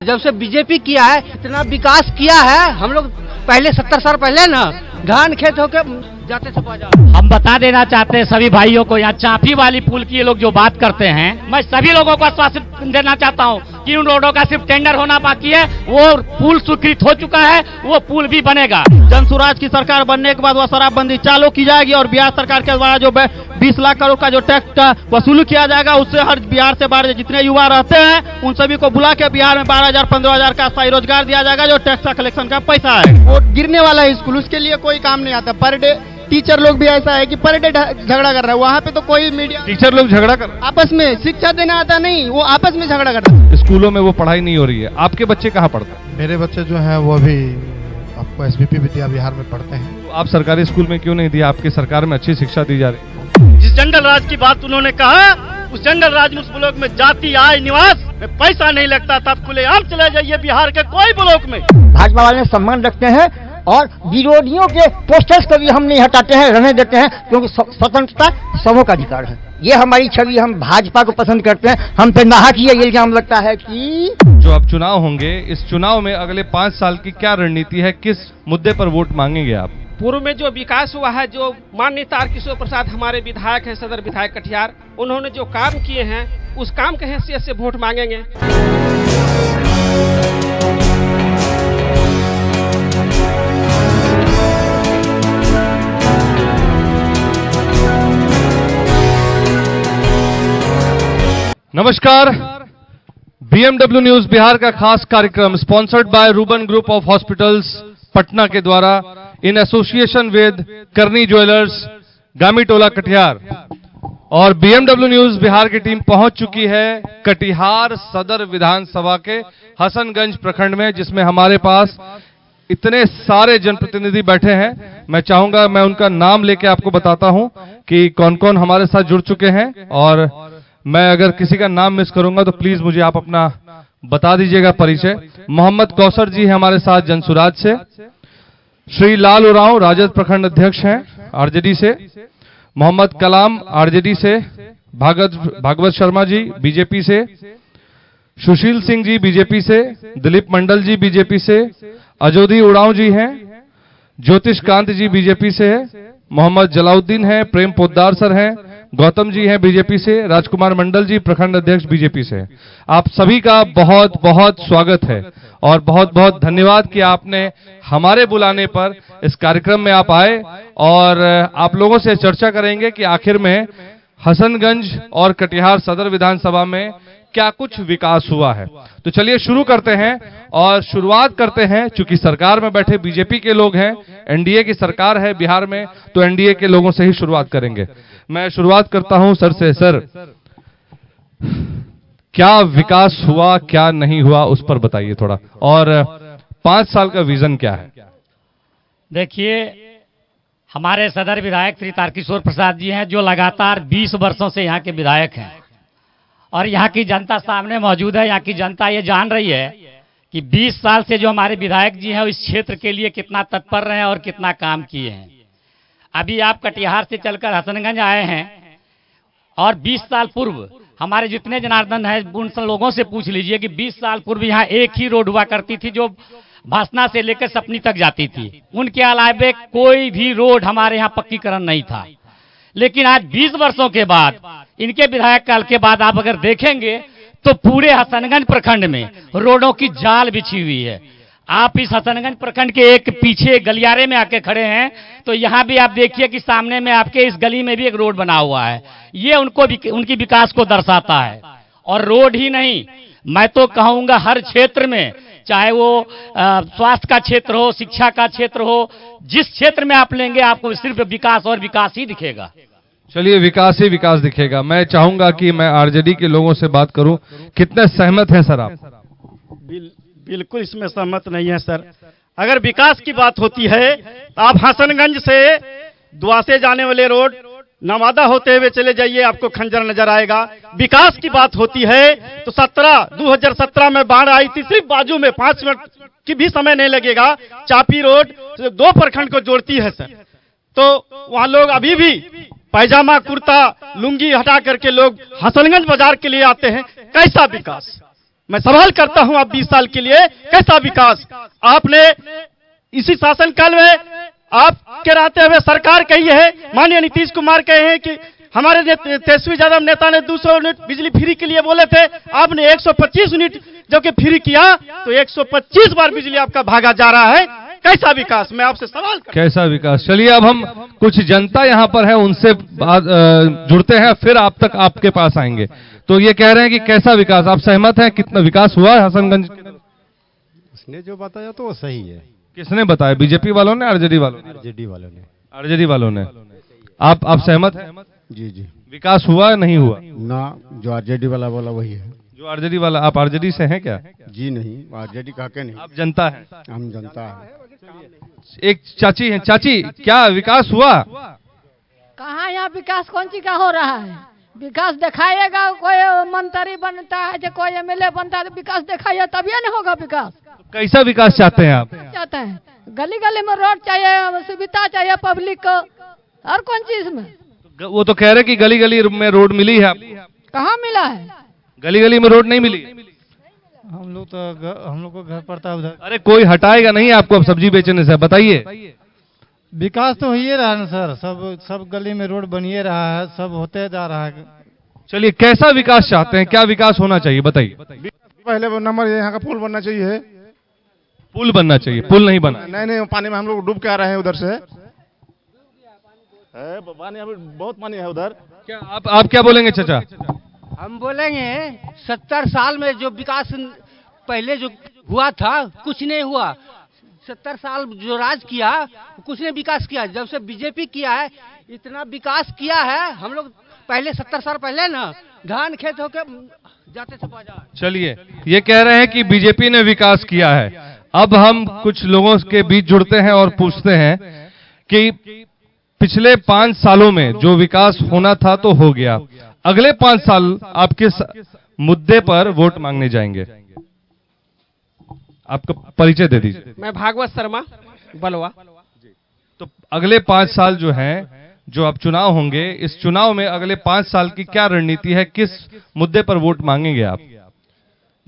जब से बीजेपी किया है इतना विकास किया है। हम लोग पहले 70 साल पहले ना धान खेत होके जाते थे बाजार। हम बता देना चाहते हैं सभी भाइयों को, यहाँ चापी वाली पुल की ये लोग जो बात करते हैं, मैं सभी लोगों को आश्वासन देना चाहता हूँ कि उन रोडों का सिर्फ टेंडर होना बाकी है, वो पुल स्वीकृत हो चुका है, वो पुल भी बनेगा। जनसुराज की सरकार बनने के बाद वह शराबबंदी चालू की जाएगी और बिहार सरकार के द्वारा जो 20 लाख करोड़ का जो टैक्स वसूल किया जाएगा, उससे हर बिहार से बाहर जितने युवा रहते हैं उन सभी को बुला के बिहार में 12,000 15,000 का स्थायी रोजगार दिया जाएगा, जो टैक्स का कलेक्शन का पैसा है। वो गिरने वाला है स्कूल, उसके लिए कोई काम नहीं आता। पर डे टीचर लोग भी ऐसा है कि पर डे झगड़ा कर रहा है, वहाँ पे तो कोई मीडिया टीचर लोग झगड़ा कर आपस में शिक्षा देना आता नहीं, वो आपस में झगड़ा कर रहे हैं। स्कूलों में वो पढ़ाई नहीं हो रही है। आपके बच्चे कहाँ पढ़ते हैं? मेरे बच्चे जो हैं वो अभी आपको SVP विद्या विहार में पढ़ते हैं। तो आप सरकारी स्कूल में क्यों नहीं दिया? आपकी सरकार में अच्छी शिक्षा दी जा रही है। जिस जंगल राज की बात उन्होंने कहा, उस जंगल राज में उस ब्लॉक में जाति आय निवास में पैसा नहीं लगता था। खुलेआम चले जाइए बिहार के कोई ब्लॉक में। भाजपा वाले सम्मान रखते हैं और विरोधियों के पोस्टर्स को भी हम नहीं हटाते हैं, रहने देते हैं, क्योंकि स्वतंत्रता सबों का अधिकार है। ये हमारी छवि, हम भाजपा को पसंद करते हैं। हम पे नाहक ये इल्जाम लगता है कि जो अब चुनाव होंगे, इस चुनाव में अगले 5 साल की क्या रणनीति है? किस मुद्दे पर वोट मांगेंगे आप? पूर्व में जो विकास हुआ है, जो माननीय तारकिशोर प्रसाद हमारे विधायक हैं, सदर विधायक कटिहार, उन्होंने जो काम किए हैं उस काम के हैसियत से वोट मांगेंगे। नमस्कार, BMW न्यूज बिहार का खास कार्यक्रम sponsored by Ruban group of hospitals Patna के द्वारा in association with Karni jewellers Gamitola Katihar और BMW न्यूज बिहार की टीम पहुंच चुकी है कटिहार सदर विधानसभा के हसनगंज प्रखंड में, जिसमें हमारे पास इतने सारे जनप्रतिनिधि बैठे हैं। मैं चाहूंगा मैं उनका नाम लेके आपको बताता हूं कि कौन कौन हमारे साथ जुड़ चुके हैं, और मैं अगर किसी का नाम मिस करूंगा तो प्लीज मुझे आप अपना बता दीजिएगा परिचय। मोहम्मद कौसर जी हैं हमारे साथ जनसुराज से, श्री लाल उरांव राजद प्रखंड अध्यक्ष हैं आरजेडी से, मोहम्मद कलाम आरजेडी से, भागवत शर्मा जी बीजेपी से, सुशील सिंह जी बीजेपी से, दिलीप मंडल जी बीजेपी से, अजोधी उड़ाव जी हैं, ज्योतिष कांत जी बीजेपी से है, मोहम्मद जलाउद्दीन है, प्रेम पोद्दार सर हैं, गौतम जी हैं बीजेपी से, राजकुमार मंडल जी प्रखंड अध्यक्ष बीजेपी से। आप सभी का बहुत बहुत स्वागत है और बहुत बहुत धन्यवाद कि आपने हमारे बुलाने पर इस कार्यक्रम में आप आए, और आप लोगों से चर्चा करेंगे कि आखिर में हसनगंज और कटिहार सदर विधानसभा में क्या कुछ विकास हुआ है। तो चलिए शुरू करते हैं, और शुरुआत करते हैं, चूंकि सरकार में बैठे बीजेपी के लोग हैं, एनडीए की सरकार है बिहार में, तो एनडीए के लोगों से ही शुरुआत करेंगे। मैं शुरुआत करता हूं सर से। सर, क्या विकास हुआ, क्या नहीं हुआ, उस पर बताइए थोड़ा, और 5 साल का विजन क्या है? देखिए, हमारे सदर विधायक श्री तारकिशोर प्रसाद जी हैं, जो लगातार 20 वर्षों से यहाँ के विधायक हैं, और यहाँ की जनता सामने मौजूद है। यहाँ की जनता ये जान रही है कि 20 साल से जो हमारे विधायक जी हैं इस क्षेत्र के लिए कितना तत्पर रहे हैं और कितना काम किए हैं। अभी आप कटिहार से चलकर हसनगंज आए हैं, और 20 साल पूर्व हमारे जितने जनार्दन हैं उन सब लोगों से पूछ लीजिए कि 20 साल पूर्व यहाँ एक ही रोड हुआ करती थी जो भासना से लेकर सपनी तक जाती थी। उनके अलावे कोई भी रोड हमारे यहाँ पक्कीकरण नहीं था। लेकिन आज 20 वर्षों के बाद, इनके विधायक काल के बाद आप अगर देखेंगे तो पूरे हसनगंज प्रखंड में रोडों की जाल बिछी हुई है। आप इस हसनगंज प्रखंड के एक पीछे गलियारे में आके खड़े हैं तो यहाँ भी आप देखिए कि सामने में आपके इस गली में भी एक रोड बना हुआ है। ये उनकी विकास को दर्शाता है। और रोड ही नहीं, मैं तो कहूँगा हर क्षेत्र में, चाहे वो स्वास्थ्य का क्षेत्र हो, शिक्षा का क्षेत्र हो, जिस क्षेत्र में आप लेंगे आपको सिर्फ विकास और विकास ही दिखेगा। चलिए, विकास ही विकास दिखेगा। मैं चाहूंगा कि मैं आरजेडी के लोगों से बात करूं। कितने सहमत हैं सर आप? बिल्कुल इसमें सहमत नहीं है सर। अगर विकास की बात होती है तो आप हसनगंज से दुआसे जाने वाले रोड नवादा होते हुए चले जाइए, आपको खंजर नजर आएगा। विकास की बात होती है तो 2017 में बाढ़ आई थी, सिर्फ बाजू में 5 मिनट की भी समय नहीं लगेगा। चापी रोड 2 प्रखंड को जोड़ती है सर। तो वहां लोग अभी भी पैजामा कुर्ता लुंगी हटा करके लोग हसनगंज बाजार के लिए आते हैं। कैसा विकास, मैं सवाल करता हूं आप 20 साल के लिए कैसा विकास आपने इसी शासनकाल में आपके रहते हुए सरकार कही है, माननीय नीतीश कुमार कहे हैं कि हमारे तेजस्वी यादव नेता ने 200 यूनिट बिजली फ्री के लिए बोले थे, आपने 125 यूनिट जबकि फ्री किया तो 125 बार बिजली आपका भागा जा रहा है। कैसा विकास, मैं आपसे सवाल करता हूं। कैसा विकास। चलिए अब हम कुछ जनता यहाँ पर है उनसे जुड़ते हैं, फिर आप तक आपके पास आएंगे। तो ये कह रहे हैं कि कैसा विकास, आप सहमत हैं? कितना विकास हुआ है हसनगंज? उसने जो बताया तो वो सही है। किसने बताया, बीजेपी वालों ने, आरजेडी वालों ने? आरजेडी वालों ने। आरजेडी वालों ने। आप सहमत हैं? जी जी। विकास हुआ नहीं हुआ? ना, जो आरजेडी वाला बोला वही है। जो आरजेडी वाला, आप आरजेडी से हैं क्या? जी नहीं, आरजेडी कहा के नहीं। आप जनता हैं? हम जनता है। एक चाची हैं। चाची, क्या विकास हुआ? कहाँ यहाँ विकास कौन सी का हो रहा है? विकास दिखाएगा, कोई मंत्री बनता है, जो कोई एमएलए बनता है तो विकास दिखाइए तभी नहीं होगा विकास। तो कैसा विकास चाहते हैं आप? चाहते हैं गली गली में रोड चाहिए, सुविधा चाहिए पब्लिक को, और कौन चीज में? वो तो कह रहे कि गली गली में रोड मिली है आपको। कहाँ मिला है? गली गली में रोड नहीं मिली। हम लोग को घर पड़ता है उधर। अरे कोई हटाएगा नहीं आपको अब सब्जी बेचने से, बताइए। विकास तो हो ही रहा है ना सर, सब गली में रोड बनिए रहा है, सब होते जा रहा है। चलिए, कैसा विकास चाहते हैं, क्या विकास होना चाहिए बताइए। पहले नंबर यहाँ का पुल बनना चाहिए। पुल बनना चाहिए, पुल नहीं बना। नहीं, पानी में हम लोग डूब के आ रहे हैं उधर से, पानी बहुत पानी है उधर। क्या आप क्या बोलेंगे चाचा? हम बोलेंगे 70 साल में जो विकास पहले जो हुआ था कुछ नहीं हुआ। 70 साल जो राज किया कुछ ने विकास किया, जब से बीजेपी किया है इतना विकास किया है। हम लोग पहले 70 साल पहले ना धान खेत होके जाते थे बाजार। चलिए, ये कह रहे हैं कि बीजेपी ने विकास किया है। अब हम कुछ लोगों के बीच जुड़ते हैं और पूछते हैं कि पिछले 5 सालों में जो विकास होना था तो हो गया, अगले 5 साल आप किस मुद्दे पर वोट मांगने जाएंगे? आपका परिचय दे दीजिए। मैं भागवत शर्मा बलवा। तो अगले 5 साल जो हैं, जो अब चुनाव होंगे, इस चुनाव में अगले 5 साल की क्या रणनीति है, किस मुद्दे पर वोट मांगेंगे आप?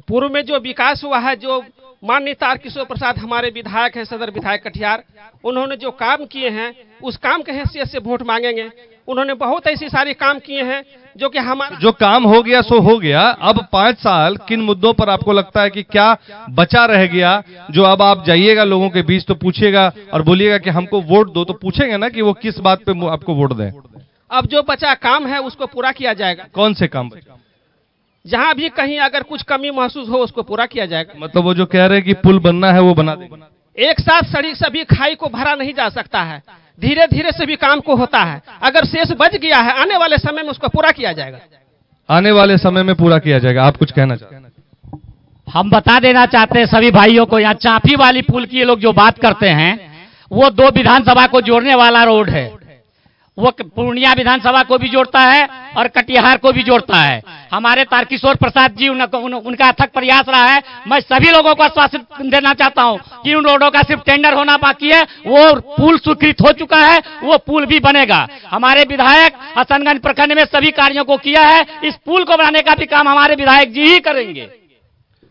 पूर्व में जो विकास हुआ है, जो माननीय तारकिशोर प्रसाद हमारे विधायक हैं, सदर विधायक कटिहार, उन्होंने जो काम किए हैं उस काम के हैसियत से वोट मांगेंगे। उन्होंने बहुत ऐसी सारी काम किए हैं जो कि हमारा जो काम हो गया सो हो गया। अब 5 साल किन मुद्दों पर आपको लगता है कि क्या बचा रह गया, जो अब आप जाइएगा लोगों के बीच तो पूछिएगा और बोलिएगा कि हमको वोट दो, तो पूछेंगे ना कि वो किस बात पे आपको वोट दें? अब जो बचा काम है उसको पूरा किया जाएगा। कौन से काम? जहां भी कहीं अगर कुछ कमी महसूस हो उसको पूरा किया जाएगा। मतलब वो जो कह रहे हैं कि पुल बनना है वो बना देंगे। एक साथ सड़ी सभी खाई को भरा नहीं जा सकता है, धीरे धीरे से भी काम को होता है। अगर शेष बच गया है आने वाले समय में उसको पूरा किया जाएगा। आने वाले समय में पूरा किया जाएगा। आप कुछ कहना चाहते हैं? हम बता देना चाहते हैं सभी भाइयों को, यहाँ चांपी वाली पुल की ये लोग जो बात करते हैं वो 2 विधानसभा को जोड़ने वाला रोड है। वो पूर्णिया विधानसभा को भी जोड़ता है और कटिहार को भी जोड़ता है। हमारे तारकिशोर प्रसाद जी उनका अथक प्रयास रहा है। मैं सभी लोगों को आश्वासन देना चाहता हूं कि उन रोडों का सिर्फ टेंडर होना बाकी है, वो पुल स्वीकृत हो चुका है, वो पुल भी बनेगा। हमारे विधायक हसनगंज प्रखंड में सभी कार्यों को किया है, इस पुल को बनाने का भी काम हमारे विधायक जी ही करेंगे।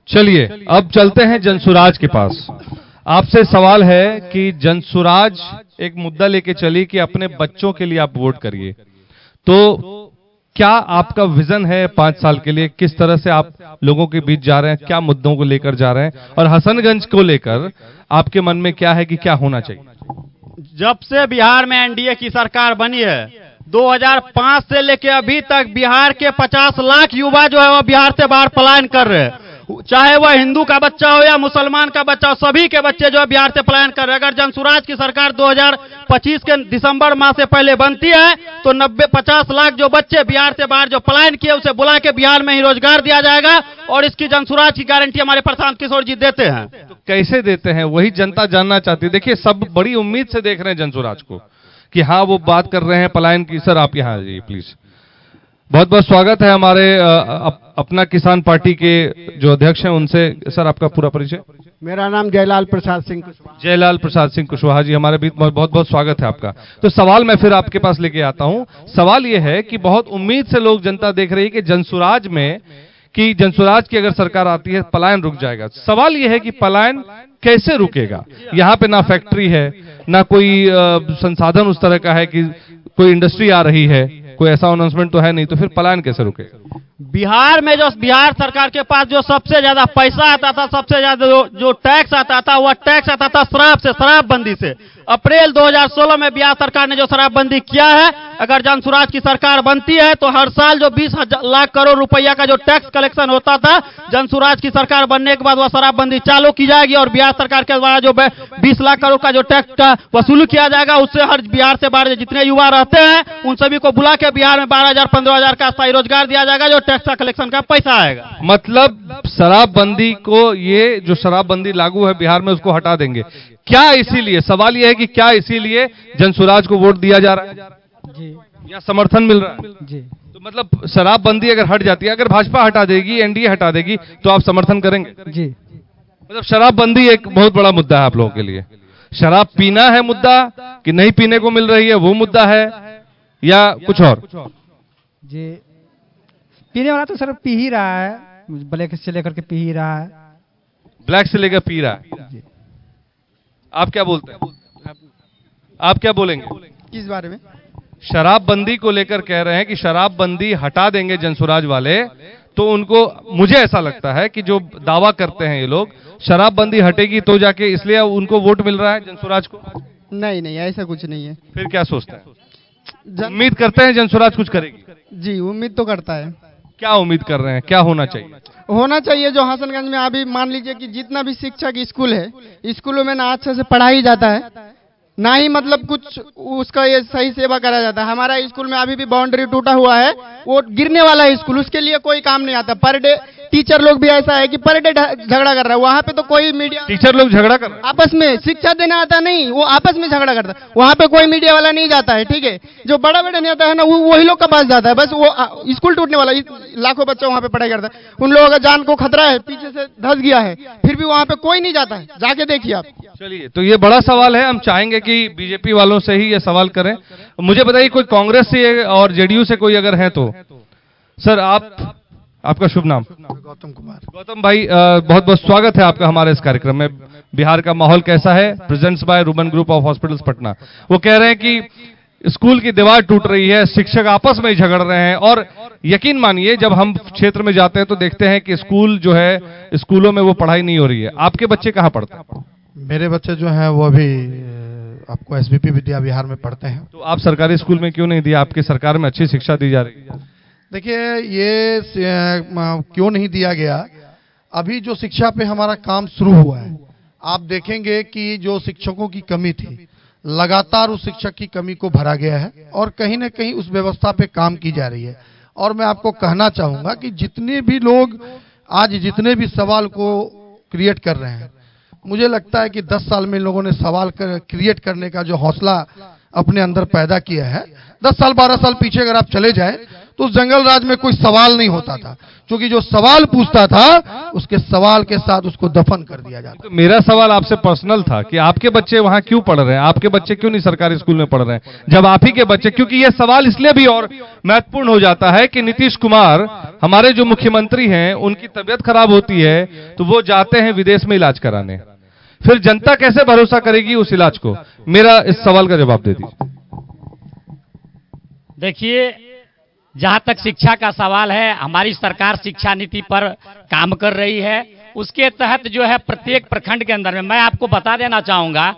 चलिए अब चलते हैं जनसुराज के पास। आपसे सवाल है कि जनसुराज एक मुद्दा लेके चली कि अपने बच्चों के लिए आप वोट करिए, तो क्या आपका विजन है 5 साल के लिए? किस तरह से आप लोगों के बीच जा रहे हैं, क्या मुद्दों को लेकर जा रहे हैं, और हसनगंज को लेकर आपके मन में क्या है कि क्या होना चाहिए? जब से बिहार में एनडीए की सरकार बनी है 2005 से लेके अभी तक बिहार के 50 लाख युवा जो है वो बिहार से बाहर पलायन कर रहे हैं। चाहे वह हिंदू का बच्चा हो या मुसलमान का बच्चा हो, सभी के बच्चे जो है बिहार से पलायन कर रहे हैं। अगर जनसुराज की सरकार 2025 के दिसंबर माह से पहले बनती है तो 50 लाख जो बच्चे बिहार से बाहर जो पलायन किए उसे बुला के बिहार में ही रोजगार दिया जाएगा, और इसकी जनसुराज की गारंटी हमारे प्रशांत किशोर जी देते हैं। तो कैसे देते हैं वही जनता जानना चाहती है। देखिए, सब बड़ी उम्मीद से देख रहे हैं जनसुराज को कि हाँ वो बात कर रहे हैं पलायन की। सर आप यहाँ आ जाइए प्लीज। बहुत बहुत स्वागत है हमारे अपना किसान पार्टी के जो अध्यक्ष हैं उनसे। सर आपका पूरा परिचय? मेरा नाम जयलाल प्रसाद सिंह कुशवाहा। जयलाल प्रसाद सिंह कुशवाहा जी, हमारे बीच बहुत बहुत स्वागत है आपका। तो सवाल मैं फिर आपके पास लेके आता हूं। सवाल यह है कि बहुत उम्मीद से लोग जनता देख रही है कि जनसुराज में कि जनसुराज की अगर सरकार आती है पलायन रुक जाएगा। सवाल यह है कि पलायन कैसे रुकेगा? यहाँ पे ना फैक्ट्री है, ना कोई संसाधन उस तरह का है कि कोई इंडस्ट्री आ रही है, कोई ऐसा अनाउंसमेंट तो है नहीं, तो फिर पलायन कैसे रुकेगा? बिहार में जो बिहार सरकार के पास जो सबसे ज्यादा पैसा आता था, सबसे ज्यादा जो टैक्स आता था, वह टैक्स आता था शराब से, शराबबंदी से। अप्रैल 2016 में बिहार सरकार ने जो शराबबंदी किया है, अगर जनसुराज की सरकार बनती है तो हर साल जो 20 लाख करोड़ रुपया का जो टैक्स कलेक्शन होता था, जनसुराज की सरकार बनने के बाद वह शराबबंदी चालू की जाएगी और बिहार सरकार के द्वारा जो 20 लाख करोड़ का जो टैक्स का वसूल किया जाएगा, उससे हर बिहार से बाहर जितने युवा रहते हैं उन सभी को बुला के बिहार में 12,000 15,000 का स्थायी रोजगार दिया जाएगा, जो टैक्स का कलेक्शन का पैसा आएगा। मतलब शराबबंदी को, ये जो शराबबंदी लागू है बिहार में, उसको हटा देंगे क्या? इसीलिए सवाल यह है कि क्या इसीलिए जनसुराज को वोट दिया जा रहा है जी, या समर्थन मिल रहा है जी। तो मतलब शराबबंदी अगर हट जाती है, अगर भाजपा हटा देगी, एनडीए हटा देगी, तो आप समर्थन करेंगे? जी। मतलब शराबबंदी एक बहुत बड़ा मुद्दा है आप लोगों के लिए। शराब पीना है मुद्दा कि नहीं पीने को मिल रही है वो मुद्दा है, या कुछ और? जी, पीने वाला तो सर पी ही रहा है, ब्लैक से लेकर के पी ही रहा है। ब्लैक से लेकर पी रहा है। आप क्या बोलते हैं? आप क्या बोलेंगे किस बारे में? शराबबंदी को लेकर कह रहे हैं कि शराबबंदी हटा देंगे जनसुराज वाले, तो उनको, मुझे ऐसा लगता है कि जो दावा करते हैं ये लोग, शराबबंदी हटेगी तो जाके इसलिए उनको वोट मिल रहा है जनसुराज को। नहीं नहीं, ऐसा कुछ नहीं है। फिर क्या सोचते हैं? उम्मीद करते हैं जनसुराज कुछ करेगी? जी, उम्मीद तो करता है। क्या उम्मीद कर रहे हैं, क्या होना चाहिए? होना चाहिए जो हसनगंज में अभी मान लीजिए कि जितना भी शिक्षक स्कूल है, स्कूलों में ना अच्छे से पढ़ाई जाता है, ना ही मतलब कुछ उसका ये सही सेवा करा जाता है। हमारा स्कूल में अभी भी बाउंड्री टूटा हुआ है, वो गिरने वाला है स्कूल, उसके लिए कोई काम नहीं आता। पर डे टीचर लोग भी ऐसा है कि पर डे झगड़ा कर रहा है। वहाँ पे तो कोई मीडिया, टीचर लोग झगड़ा कर रहे हैं आपस में, शिक्षा देना आता नहीं, वो आपस में झगड़ा करता है। वहाँ पे कोई मीडिया वाला नहीं जाता है, ठीक है। जो बड़ा बड़ा नेता है ना, वही लोग का पास जाता है, बस वो स्कूल टूटने वाला, लाखों बच्चा वहाँ पे पढ़ाई करता है, उन लोगों का जान को खतरा है, पीछे से धंस गया है, फिर भी वहाँ पे कोई नहीं जाता है। जाके देखिए आप। चलिए, तो ये बड़ा सवाल है, हम चाहेंगे कि बीजेपी वालों से ही ये सवाल करें। मुझे बताइए, कोई कांग्रेस से और जेडीयू से कोई अगर है तो? सर, आपका शुभ नाम? गौतम कुमार। गौतम भाई, बहुत बहुत स्वागत है आपका हमारे इस कार्यक्रम में। बिहार का माहौल कैसा है? Presents by Ruban group of hospitals Patna. वो कह रहे हैं कि स्कूल की दीवार टूट रही है, शिक्षक आपस में ही झगड़ रहे हैं, और यकीन मानिए जब हम क्षेत्र में जाते हैं तो देखते हैं कि स्कूल जो है, स्कूलों में वो पढ़ाई नहीं हो रही है। आपके बच्चे कहाँ पढ़ते हैं? मेरे बच्चे जो हैं वो अभी आपको एसबीपी विद्या विहार में पढ़ते हैं। तो आप सरकारी स्कूल में क्यों नहीं दिया? आपकी सरकार में अच्छी शिक्षा दी जा रही है। देखिए, ये क्यों नहीं दिया गया, अभी जो शिक्षा पे हमारा काम शुरू हुआ है, आप देखेंगे कि जो शिक्षकों की कमी थी, लगातार उस शिक्षक की कमी को भरा गया है और कहीं ना कहीं उस व्यवस्था पे काम की जा रही है। और मैं आपको कहना चाहूँगा कि जितने भी लोग आज जितने भी सवाल को क्रिएट कर रहे हैं, मुझे लगता है कि 10 साल में इन लोगों ने सवाल क्रिएट करने का जो हौसला अपने अंदर पैदा किया है, 10 साल 12 साल पीछे अगर आप चले जाएं तो उस जंगल राज में कोई सवाल नहीं होता था, क्योंकि जो सवाल पूछता था उसके सवाल के साथ उसको दफन कर दिया जाता। तो मेरा सवाल आपसे पर्सनल था कि आपके बच्चे वहां क्यों पढ़ रहे हैं? आपके बच्चे क्यों नहीं सरकारी स्कूल में पढ़ रहे हैं, जब आप ही के बच्चे? क्योंकि यह सवाल इसलिए भी और महत्वपूर्ण हो जाता है कि नीतीश कुमार हमारे जो मुख्यमंत्री हैं, उनकी तबियत खराब होती है तो वो जाते हैं विदेश में इलाज कराने, फिर जनता कैसे भरोसा करेगी उस इलाज को? मेरा इस सवाल का जवाब दे दीजिए। देखिए, जहां तक शिक्षा का सवाल है, हमारी सरकार शिक्षा नीति पर काम कर रही है। उसके तहत जो है प्रत्येक प्रखंड के अंदर में, मैं आपको बता देना चाहूंगा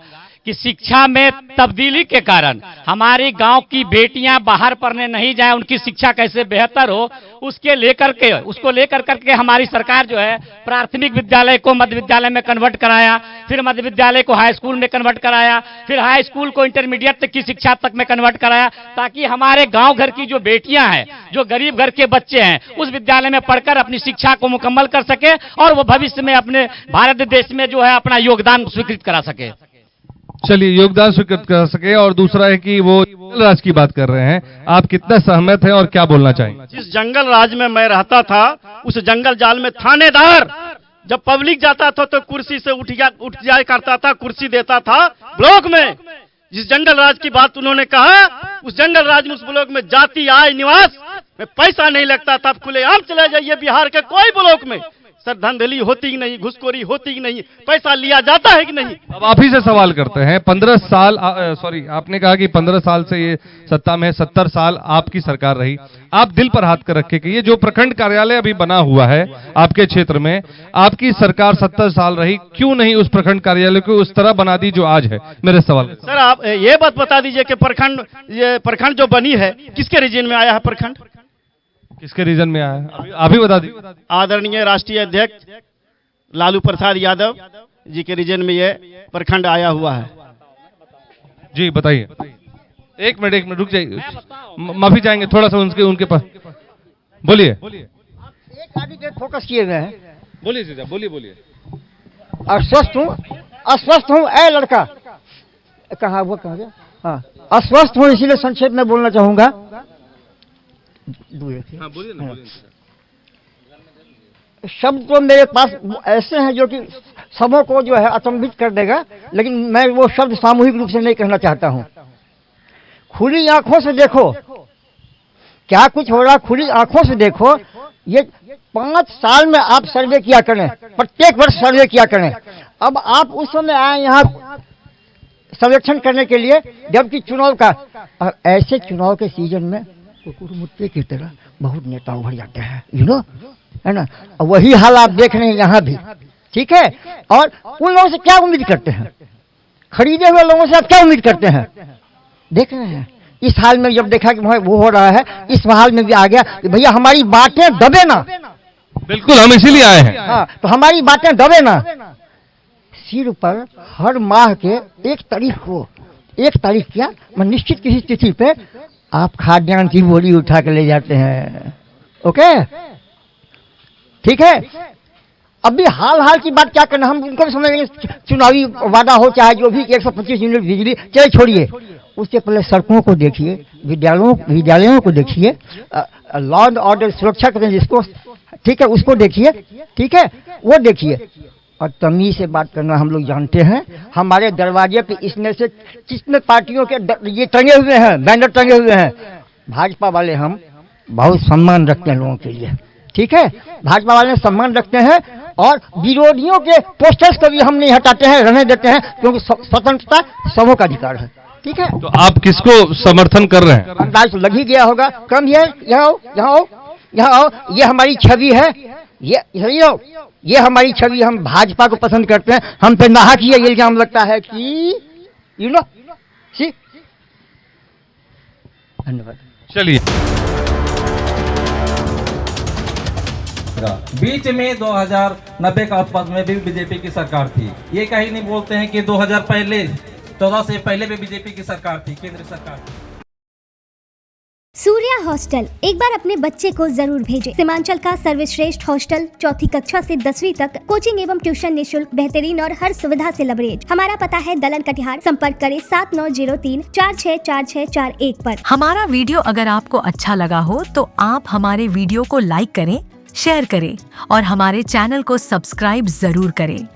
कि शिक्षा में तब्दीली के कारण हमारी गांव की बेटियां बाहर पढ़ने नहीं जाए, उनकी शिक्षा कैसे बेहतर हो, उसको लेकर करके हमारी सरकार जो है प्राथमिक विद्यालय को मध्य विद्यालय में कन्वर्ट कराया, फिर मध्य विद्यालय को हाई स्कूल में कन्वर्ट कराया, फिर हाई स्कूल को इंटरमीडिएट तक की शिक्षा तक में कन्वर्ट कराया, ताकि हमारे गांव घर की जो बेटियां हैं, जो गरीब घर के बच्चे हैं, उस विद्यालय में पढ़कर अपनी शिक्षा को मुकम्मल कर सके और वो भविष्य में अपने भारत देश में जो है अपना योगदान स्वीकृत करा सके। चलिए, योगदान स्वीकृत कर सके। और दूसरा है कि वो जंगल राज की बात कर रहे हैं, आप कितना सहमत हैं और क्या बोलना चाहेंगे? जिस जंगल राज में मैं रहता था, उस जंगल जाल में थानेदार जब पब्लिक जाता था तो कुर्सी से उठ जाया करता था, कुर्सी देता था ब्लॉक में। जिस जंगल राज की बात उन्होंने कहा, उस जंगल राज में उस ब्लॉक में जाति आय निवास में पैसा नहीं लगता था। आप खुलेआम चले जाइए बिहार के कोई ब्लॉक में, सर धांधली होती ही नहीं, घुसखोरी होती ही नहीं, पैसा लिया जाता है कि नहीं। अब आप ही से सवाल करते हैं, 15 साल सॉरी आपने कहा कि 15 साल से ये सत्ता में है, 70 साल आपकी सरकार रही। आप दिल पर हाथ कर रखे कि ये जो प्रखंड कार्यालय अभी बना हुआ है आपके क्षेत्र में, आपकी सरकार 70 साल रही, क्यों नहीं उस प्रखंड कार्यालय को उस तरह बना दी जो आज है? मेरे सवाल। सर आप ये बात बता दीजिए कि प्रखंड जो बनी है किसके रीजन में आया है? प्रखंड किसके रीजन में आया है अभी बता दीजिए। आदरणीय राष्ट्रीय अध्यक्ष लालू प्रसाद यादव जी के रीजन में ये प्रखंड आया हुआ है। जी बताइए। एक मिनट रुक जाइए, माफी चाहेंगे थोड़ा सा उनके पास। बोलिए। एक कैंडिडेट फोकस किए गए हैं। बोलिए सीधा, बोलिए। अस्वस्थ हूँ ए लड़का, कहा गया? हाँ, अस्वस्थ हूँ, इसीलिए संक्षेप में बोलना चाहूंगा। बोलिए ना। शब्द तो मेरे पास ऐसे हैं जो कि सबों को जो है अचंभित कर देगा, लेकिन मैं वो शब्द सामूहिक रूप से नहीं कहना चाहता हूं। खुली आंखों से देखो क्या कुछ हो रहा, खुली आंखों से देखो। ये 5 साल में आप सर्वे किया करें, प्रत्येक वर्ष सर्वे किया करें। अब आप उस समय आए यहाँ सर्वेक्षण करने के लिए, जबकि चुनाव का, ऐसे चुनाव के सीजन में कुकुर मुत्ते की तरह बहुत नेता उभर जाते हैं, है ना। वही हाल आप देख रहे हैं यहाँ भी, ठीक है। और उन लोगों से क्या उम्मीद करते हैं? खरीदे हुए लोगों से आप क्या उम्मीद करते हैं? देख रहे हैं इस हाल में, जब देखा कि वो हो रहा है, इस हाल में भी आ गया कि भैया हमारी बातें दबे ना। बिल्कुल, हम इसीलिए आए हैं। हाँ, तो हमारी बातें दबे ना। सिर पर हर माह के 1 तारीख क्या मैं निश्चित किसी तिथि पे आप खाद्यान्न की बोरी उठा के ले जाते हैं। ओके, ठीक है। अभी हाल की बात क्या करना, हम उनको भी समझेंगे। चुनावी वादा हो चाहे जो भी, 125 यूनिट बिजली, चले छोड़िए। उससे पहले सड़कों को देखिए, विद्यालयों को देखिए, लॉ एंड ऑर्डर सुरक्षा करें जिसको, ठीक है, उसको देखिए, ठीक है, वो देखिए। और तमीज से बात करना हम लोग जानते हैं। हमारे दरवाजे पे इसमें से कितने पार्टियों के ये टंगे हुए हैं, बैनर टंगे हुए हैं। भाजपा वाले हम बहुत सम्मान रखते हैं लोगों के लिए, ठीक है। भाजपा वाले सम्मान रखते हैं और विरोधियों के पोस्टर्स को भी हम नहीं हटाते हैं, रहने देते हैं, क्योंकि स्वतंत्रता सबों का अधिकार है, ठीक है। तो आप किसको समर्थन कर रहे हैं? अंदाज तो लग ही गया होगा। कम यहाँ आओ, ये हमारी छवि है, ये हमारी छवि। हम भाजपा को पसंद करते हैं। हम पे नाहक ये इल्जाम लगता है कि धन्यवाद। चलिए, बीच में 2090 के आसपास में भी बीजेपी की सरकार थी। ये कहीं नहीं बोलते हैं कि 2014 से पहले भी बीजेपी की सरकार थी, केंद्र सरकार थी। सूर्या हॉस्टल, एक बार अपने बच्चे को जरूर भेजें। सीमांचल का सर्वश्रेष्ठ हॉस्टल, 4ठी कक्षा से 10वीं तक, कोचिंग एवं ट्यूशन निःशुल्क, बेहतरीन और हर सुविधा से लबरेज। हमारा पता है दलन कटिहार। संपर्क करें 7903-464641 पर। हमारा वीडियो अगर आपको अच्छा लगा हो तो आप हमारे वीडियो को लाइक करें, शेयर करें और हमारे चैनल को सब्सक्राइब जरूर करें।